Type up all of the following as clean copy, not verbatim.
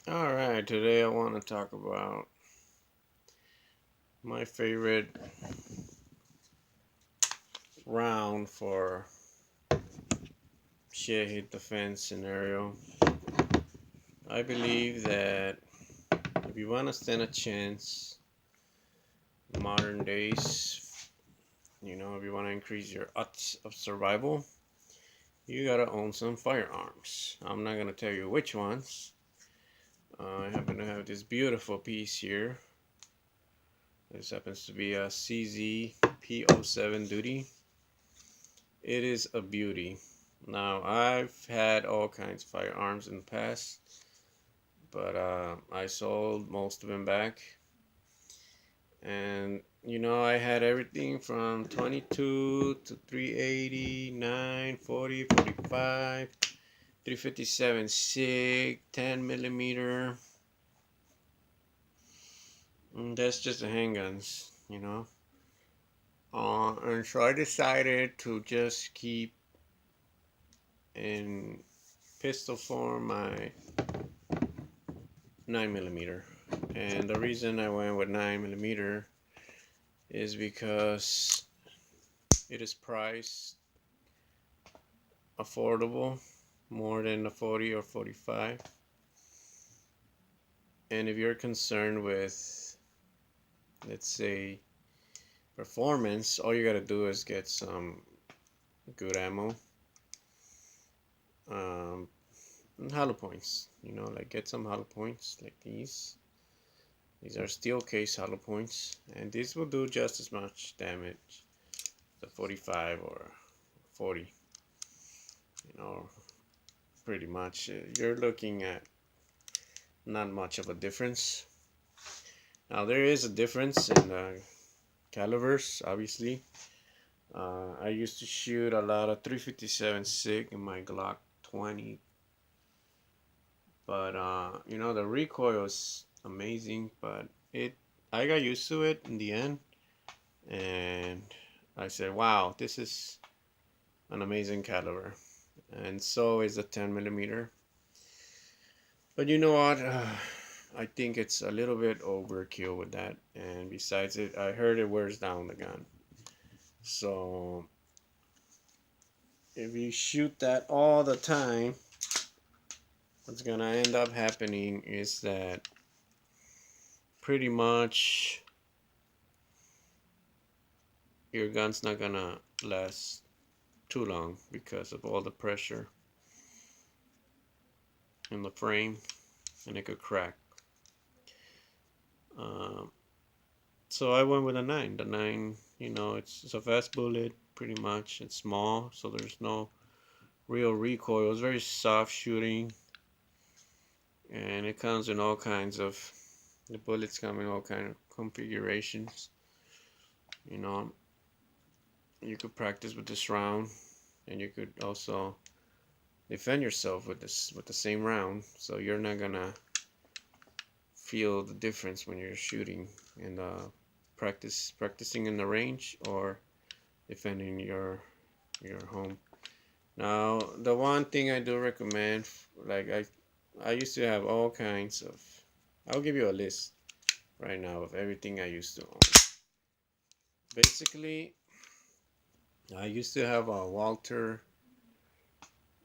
Alright, today I want to talk about my favorite round for shit hit the fence scenario. I believe that if you want to stand a chance in modern days, if you want to increase your odds of survival, you gotta own some firearms. I'm not gonna tell you which ones. I happen to have this beautiful piece here. This happens to be a CZ P07 Duty. It is a beauty. Now, I've had all kinds of firearms in the past, but I sold most of them back. And, I had everything from 22 to 380, 9, 40, 45, 357 SIG, 10 millimeter. And that's just the handguns. And so I decided to just keep in pistol form my 9 millimeter. And the reason I went with 9 millimeter is because it is priced affordable, more than a 40 or 45. And if you're concerned with, let's say, performance, all you gotta do is get some good ammo, um, and hollow points. Like get some hollow points like these. These are steel case hollow points, and these will do just as much damage as a 45 or 40. You know, pretty much. You're looking at not much of a difference. Now there is a difference in calibers, obviously. I used to shoot a lot of 357 SIG in my Glock 20, but the recoil is amazing. But I got used to it in the end, and I said, "Wow, this is an amazing caliber." And so is the 10 millimeter. But you know what? I think it's a little bit overkill with that. And besides it, I heard it wears down the gun. So if you shoot that all the time, what's gonna end up happening is that pretty much your gun's not gonna last too long because of all the pressure in the frame, and it could crack. Um, so I went with a 9. The 9, it's a fast bullet, pretty much. It's small, so there's no real recoil. It's very soft shooting, and it comes in all kinds of, the bullets come in all kind of configurations. You know, you could practice with this round, and you could also defend yourself with the same round, so you're not gonna feel the difference when you're shooting and practicing in the range or defending your home. Now, the one thing I do recommend, like I used to have all kinds of. I'll give you a list right now of everything I used to own. Basically, I used to have a Walter.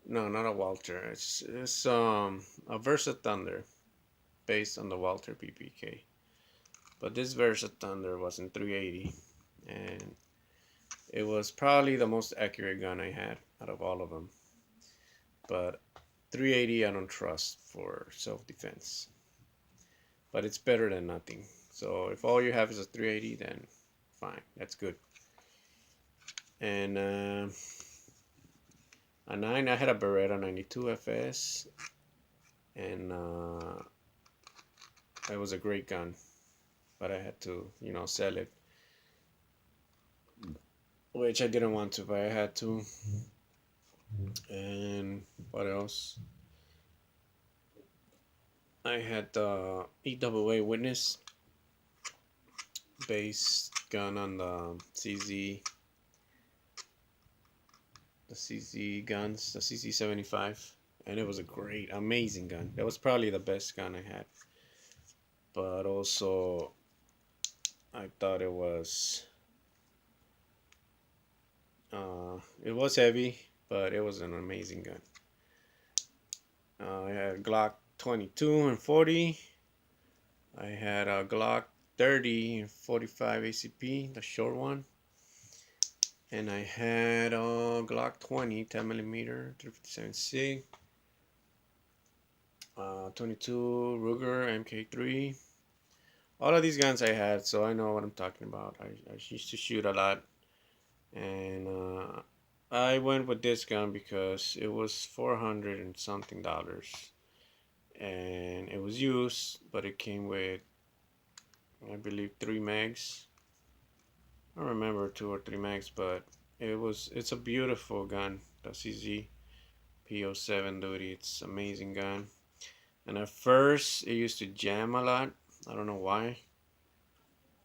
No, not a Walter. It's a Versa Thunder based on the Walter PPK. But this Versa Thunder was in 380, and it was probably the most accurate gun I had out of all of them. But 380 I don't trust for self-defense. But it's better than nothing. So if all you have is a 380, then fine, that's good. And a 9, I had a Beretta 92 FS, and it was a great gun, but I had to, sell it, which I didn't want to, but I had to. And what else? I had the EAA Witness based gun on the CZ guns, the CZ 75 and it was a great, amazing gun. That was probably the best gun I had. But also, I thought it was heavy, but it was an amazing gun. I had Glock 22 and 40. I had a Glock 30 and 45 ACP, the short one. And I had a Glock 20, 10 millimeter, 357 SIG, 22 Ruger MK3. All of these guns I had, so I know what I'm talking about. I used to shoot a lot, and I went with this gun because it was 400 and something dollars, and it was used, but it came with, I believe, 3 mags. I don't remember 2 or 3 mags, but it's a beautiful gun. The CZ P07, dude, it's amazing gun. And at first it used to jam a lot. I don't know why,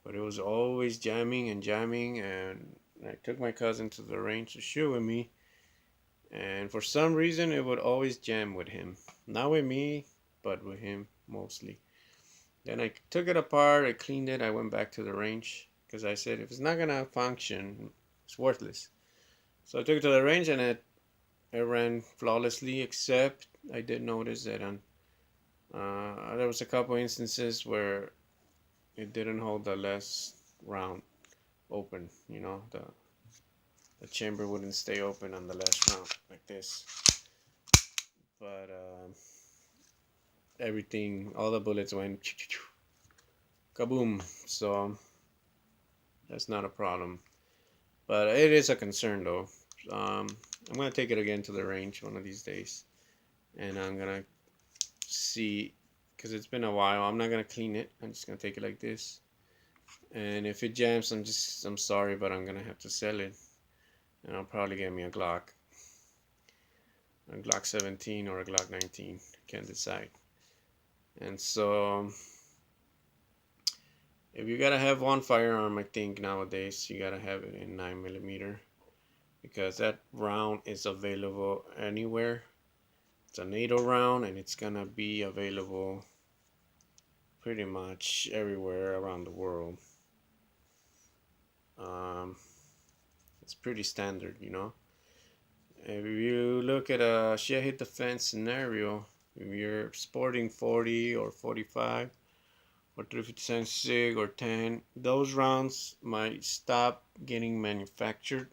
but it was always jamming and jamming. And I took my cousin to the range to shoot with me, and for some reason it would always jam with him. Not with me, but with him mostly. Then I took it apart, I cleaned it, I went back to the range because I said if it's not gonna function, it's worthless. So I took it to the range and it ran flawlessly, except I did notice that on there was a couple instances where it didn't hold the last round open. You know, the chamber wouldn't stay open on the last round like this. But everything, all the bullets went kaboom. So that's not a problem. But it is a concern though. I'm gonna take it again to the range one of these days, and I'm gonna see, because it's been a while. I'm not gonna clean it. I'm just gonna take it like this, and if it jams, I'm sorry, but I'm gonna have to sell it, and I'll probably get me a Glock 17 or a Glock 19. Can't decide. And so, if you gotta have one firearm, I think nowadays you gotta have it in 9mm, because that round is available anywhere. It's a NATO round, and it's gonna be available pretty much everywhere around the world. Um, it's pretty standard, you know. If you look at a shit hit the fence scenario, if you're sporting 40 or 45 or 357 SIG or 10, those rounds might stop getting manufactured,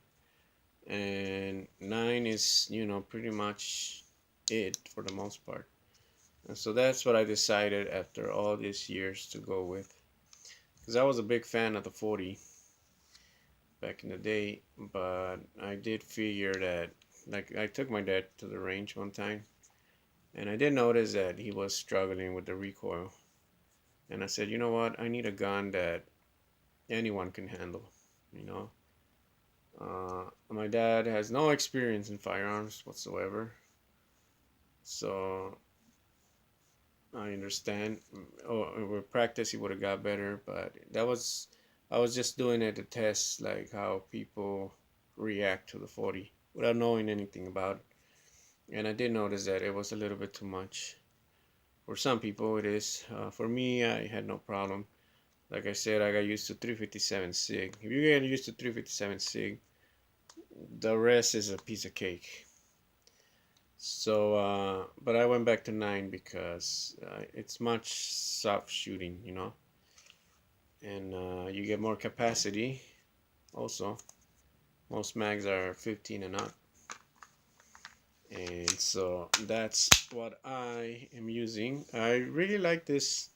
and 9 is, you know, pretty much it for the most part. And so that's what I decided after all these years to go with, because I was a big fan of the 40 back in the day, but I did figure that, like, I took my dad to the range one time, and I did notice that he was struggling with the recoil, and I said, you know what, I need a gun that anyone can handle, you know. My dad has no experience in firearms whatsoever, so I understand. Oh, with practice, he would have got better, but I was just doing it to test like how people react to the 40 without knowing anything about it. And I did notice that it was a little bit too much. For some people, it is. For me, I had no problem. Like I said, I got used to 357 SIG. If you get used to 357 SIG, the rest is a piece of cake. So, but I went back to 9 because it's much soft shooting, you know, and you get more capacity. Also, most mags are 15 and up, and so that's what I am using. I really like this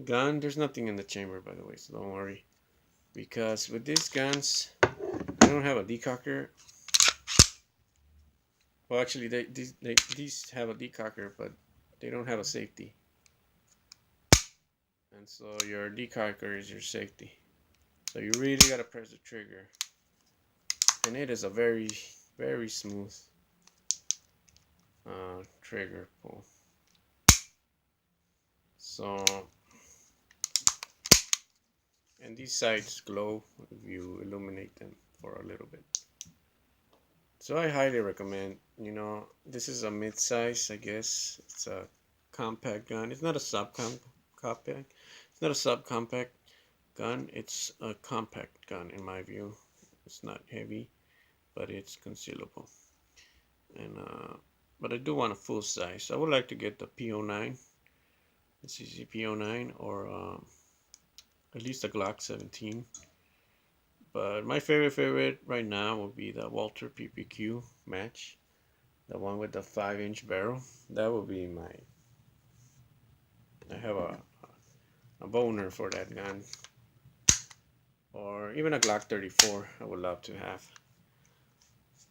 gun. There's nothing in the chamber, by the way, so don't worry, because with these guns, I don't have a decocker. Well, actually, these have a decocker, but they don't have a safety. And so your decocker is your safety. So you really gotta press the trigger. And it is a very, very smooth trigger pull. So, and these sides glow if you illuminate them for a little bit. So I highly recommend, you know, this is a mid-size, I guess. It's a compact gun. It's not a compact. It's not a subcompact gun. It's a compact gun in my view. It's not heavy, but it's concealable. And but I do want a full size. I would like to get the P09, the CCP09, or at least a Glock 17. But my favorite right now would be the Walter PPQ match, the one with the 5-inch barrel. That would be my. I have a boner for that gun, or even a Glock 34. I would love to have.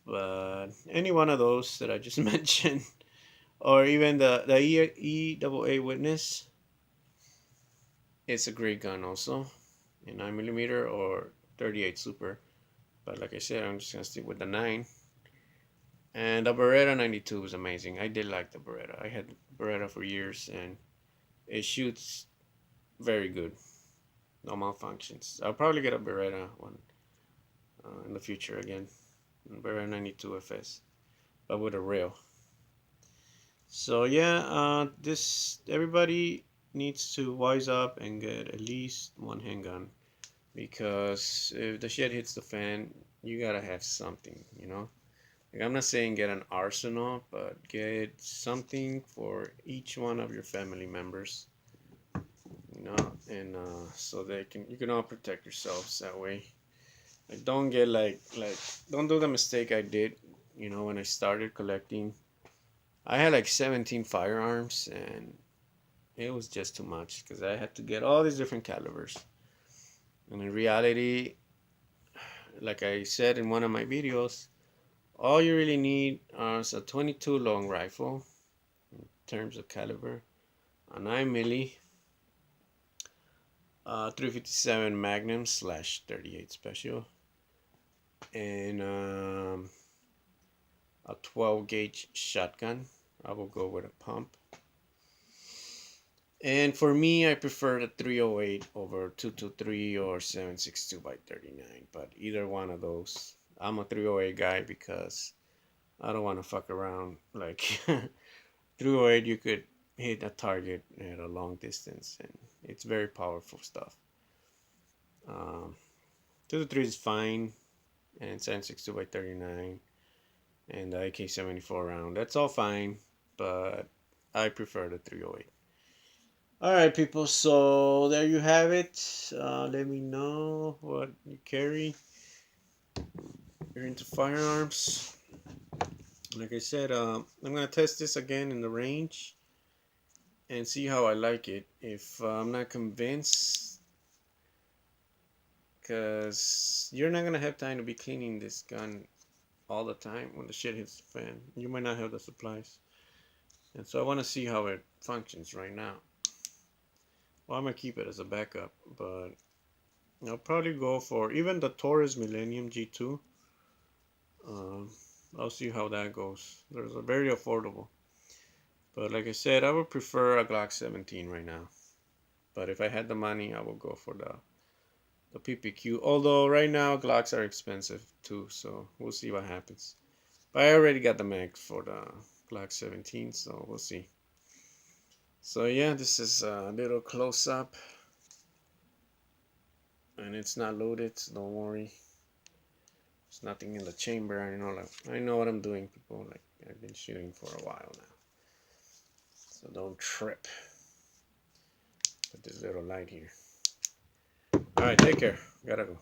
But any one of those that I just mentioned, or even the EAA Witness, it's a great gun also, in 9mm or 38 Super. But like I said, I'm just gonna stick with the 9. And the Beretta 92 was amazing. I did like the Beretta. I had Beretta for years, and it shoots very good. No malfunctions. I'll probably get a Beretta one in the future again. Beretta 92 FS, but with a rail. So yeah, this everybody needs to wise up and get at least one handgun, because if the shit hits the fan, you gotta have something, you know. Like, I'm not saying get an arsenal, but get something for each one of your family members, you know, and so they can you can all protect yourselves that way. Like don't get don't do the mistake I did, you know, when I started collecting. I had like 17 firearms, and it was just too much because I had to get all these different calibers. And in reality, like I said in one of my videos, all you really need is a 22 long rifle in terms of caliber, a 9 milli, 357 Magnum slash 38 Special, and a 12 gauge shotgun. I will go with a pump. And for me, I prefer the 308 over 223 or 762 by 39. But either one of those, I'm a 308 guy because I don't want to fuck around. Like 308, you could hit a target at a long distance, and it's very powerful stuff. 223 is fine, and 762 by 39, and the AK-74 round. That's all fine, but I prefer the 308. All right, people. So there you have it. Let me know what you carry. You're into firearms. Like I said, I'm gonna test this again in the range and see how I like it. If I'm not convinced, because you're not gonna have time to be cleaning this gun all the time when the shit hits the fan. You might not have the supplies, and so I want to see how it functions right now. Well, I'm gonna keep it as a backup, but I'll probably go for even the Taurus Millennium G2. Um, I'll see how that goes. There's a very affordable, but like I said, I would prefer a Glock 17 right now. But if I had the money, I would go for the PPQ. Although right now Glocks are expensive too, so we'll see what happens. But I already got the mag for the Glock 17, so we'll see. So yeah, this is a little close up, and it's not loaded, so don't worry. There's nothing in the chamber. I know what I'm doing, people. Like I've been shooting for a while now, so don't trip. Put this little light here. All right, take care. Gotta go.